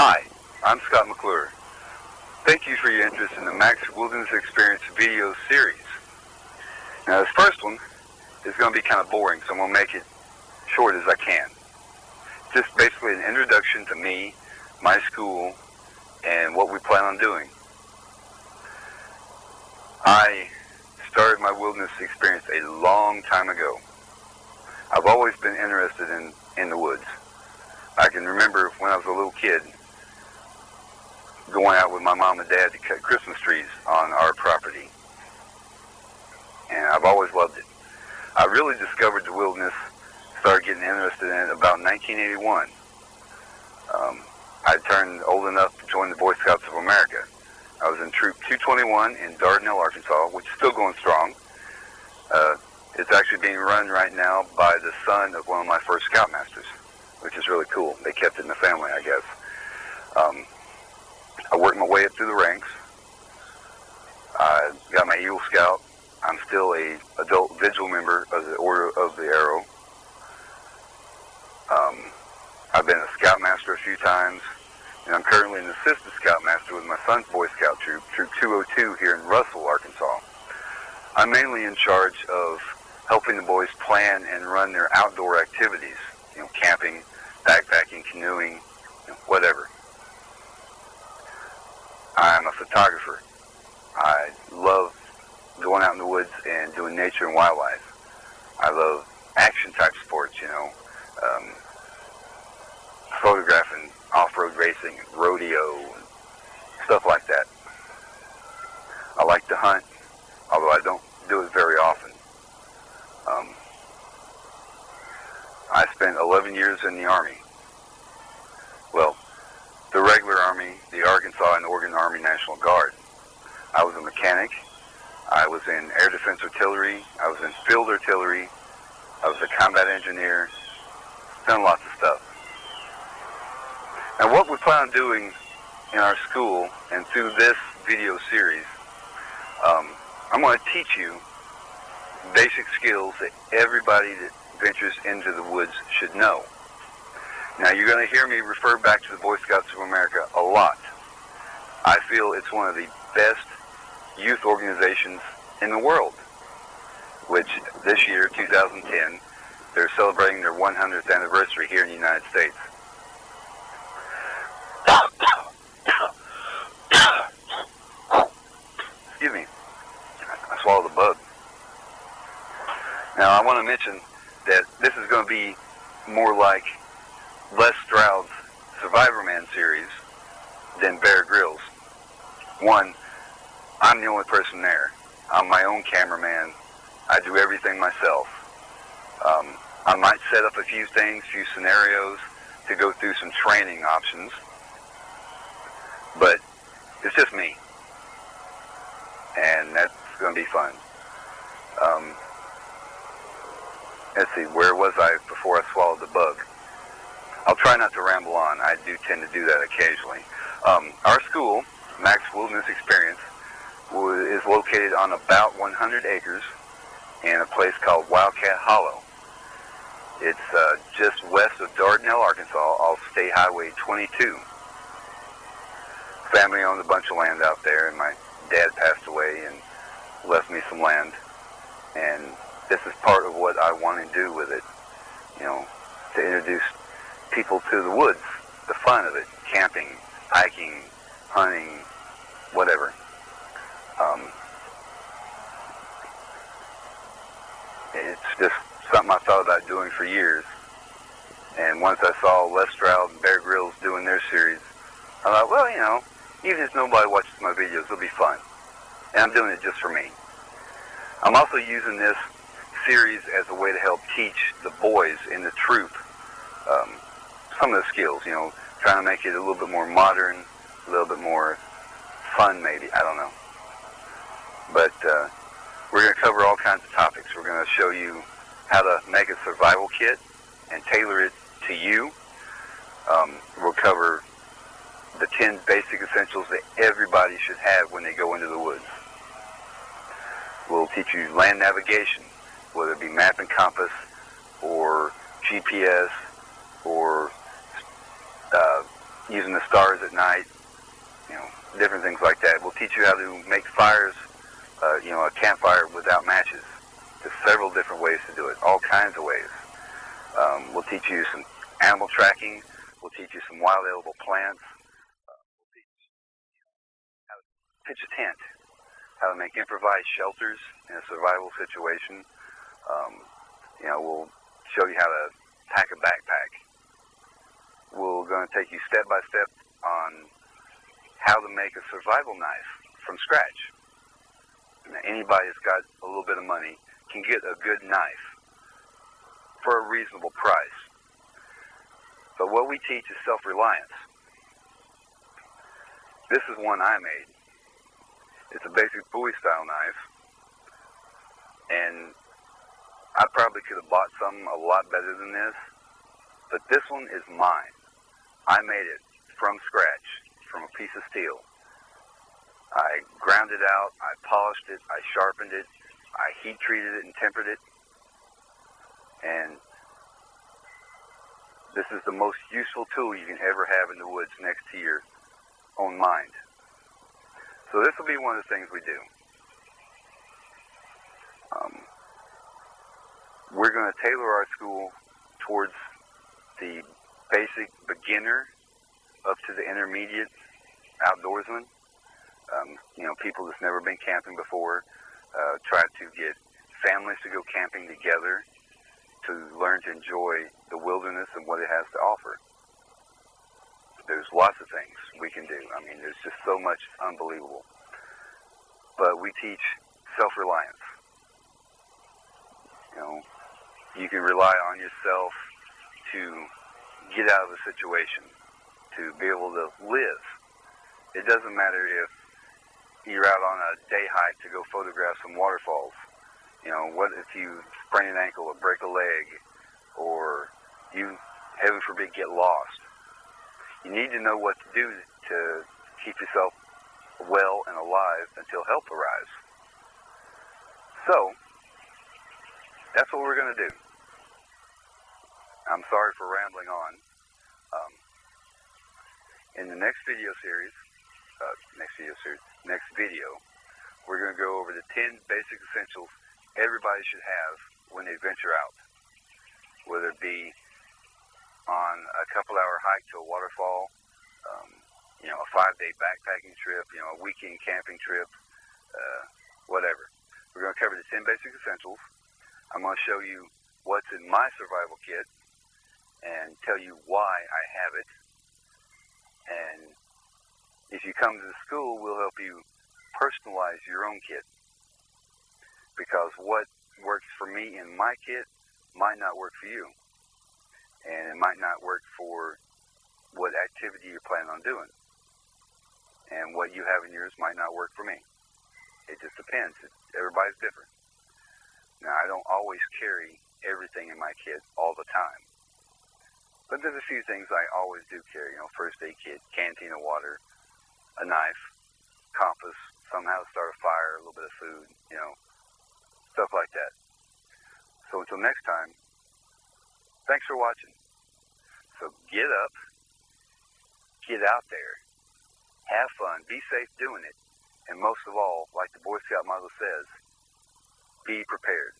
Hi, I'm Scott McClure. Thank you for your interest in the Max Wilderness Experience video series. Now this first one is going to be kind of boring, so I'm going to make it short as I can. Just basically an introduction to me, my school, and what we plan on doing. I started my wilderness experience a long time ago. I've always been interested in the woods. I can remember when I was a little kid going out with my mom and dad to cut Christmas trees on our property. And I've always loved it. I really discovered the wilderness, started getting interested in it about 1981. I turned old enough to join the Boy Scouts of America. I was in Troop 221 in Dardanelle, Arkansas, which is still going strong. It's actually being run right now by the son of one of my first Scoutmasters, which is really cool. They kept it in the family, I guess. I worked my way up through the ranks. I got my Eagle Scout. I'm still a adult vigil member of the Order of the Arrow. I've been a Scoutmaster a few times, and I'm currently an Assistant Scoutmaster with my son's Boy Scout troop, Troop 202 here in Russell, Arkansas. I'm mainly in charge of helping the boys plan and run their outdoor activities, camping, backpacking, canoeing, whatever. I'm a photographer. I love going out in the woods and doing nature and wildlife. I love action-type sports, photographing, off-road racing, rodeo, and stuff like that. I like to hunt, although I don't do it very often. I spent 11 years in the Army. Well, the regular Army, the Arkansas and Oregon Army National Guard. I was a mechanic. I was in Air Defense Artillery. I was in Field Artillery. I was a combat engineer. Done lots of stuff. Now what we plan on doing in our school and through this video series, I'm going to teach you basic skills that everybody that ventures into the woods should know. Now you're going to hear me refer back to the Boy Scouts of America a lot. I feel it's one of the best youth organizations in the world, which this year, 2010, they're celebrating their 100th anniversary here in the United States. Excuse me, I swallowed a bug. Now I want to mention that this is going to be more like Les Stroud's Survivor Man series than Bear Grylls. One, I'm the only person there. I'm my own cameraman. I do everything myself. I might set up a few things, few scenarios to go through some training options, but it's just me, and that's going to be fun. Let's see, where was I before I swallowed the bug? I'll try not to ramble on. I do tend to do that occasionally. Our school, Max Wilderness Experience, is located on about 100 acres in a place called Wildcat Hollow. It's just west of Dardanelle, Arkansas, off State Highway 22. Family owned a bunch of land out there, and my dad passed away and left me some land. And this is part of what I want to do with it, to introduce people to the woods, the fun of it, camping, hiking, hunting, whatever. It's just something I thought about doing for years. And once I saw Les Stroud and Bear Grylls doing their series, I thought, well, even if nobody watches my videos, it'll be fun. And I'm doing it just for me. I'm also using this series as a way to help teach the boys in the troop some of the skills, trying to make it a little bit more modern, a little bit more fun maybe, I don't know. But we're going to cover all kinds of topics. We're going to show you how to make a survival kit and tailor it to you. We'll cover the 10 basic essentials that everybody should have when they go into the woods. We'll teach you land navigation, whether it be map and compass or GPS or using the stars at night, you know, different things like that. We'll teach you how to make fires, you know, a campfire without matches. There's several different ways to do it, all kinds of ways. We'll teach you some animal tracking. We'll teach you some wild edible plants. We'll teach you how to pitch a tent, how to make improvised shelters in a survival situation. You know, we'll show you how to pack a backpack. We're going to take you step by step on how to make a survival knife from scratch. Now, anybody that's got a little bit of money can get a good knife for a reasonable price. But what we teach is self-reliance. This is one I made. It's a basic Bowie style knife, and I probably could have bought something a lot better than this, but this one is mine. I made it from scratch, from a piece of steel. I ground it out, I polished it, I sharpened it, I heat treated it and tempered it, and this is the most useful tool you can ever have in the woods next to your own mind. So this will be one of the things we do. We're going to tailor our school towards the basic beginner up to the intermediate outdoorsman. You know, people that's never been camping before. Try to get families to go camping together to learn to enjoy the wilderness and what it has to offer. There's lots of things we can do. I mean, there's just so much unbelievable. But we teach self-reliance. You know, you can rely on yourself to get out of the situation, to be able to live. It doesn't matter if you're out on a day hike to go photograph some waterfalls. You know, what if you sprain an ankle or break a leg, or you, heaven forbid, get lost? You need to know what to do to keep yourself well and alive until help arrives. So, that's what we're going to do. I'm sorry for rambling on. In the next video, we're going to go over the 10 basic essentials everybody should have when they venture out. Whether it be on a couple-hour hike to a waterfall, you know, a 5-day backpacking trip, you know, a weekend camping trip, whatever. We're going to cover the 10 basic essentials. I'm going to show you what's in my survival kit and tell you why I have it. And if you come to the school, we'll help you personalize your own kit. Because what works for me in my kit might not work for you. And it might not work for what activity you're planning on doing. And what you have in yours might not work for me. It just depends. Everybody's different. Now, I don't always carry everything in my kit all the time. But there's a few things I always do carry. You know, first aid kit, canteen of water, a knife, compass, somehow to start a fire, a little bit of food, you know, stuff like that. So until next time, thanks for watching. So get up, get out there, have fun, be safe doing it, and most of all, like the Boy Scout motto says, be prepared.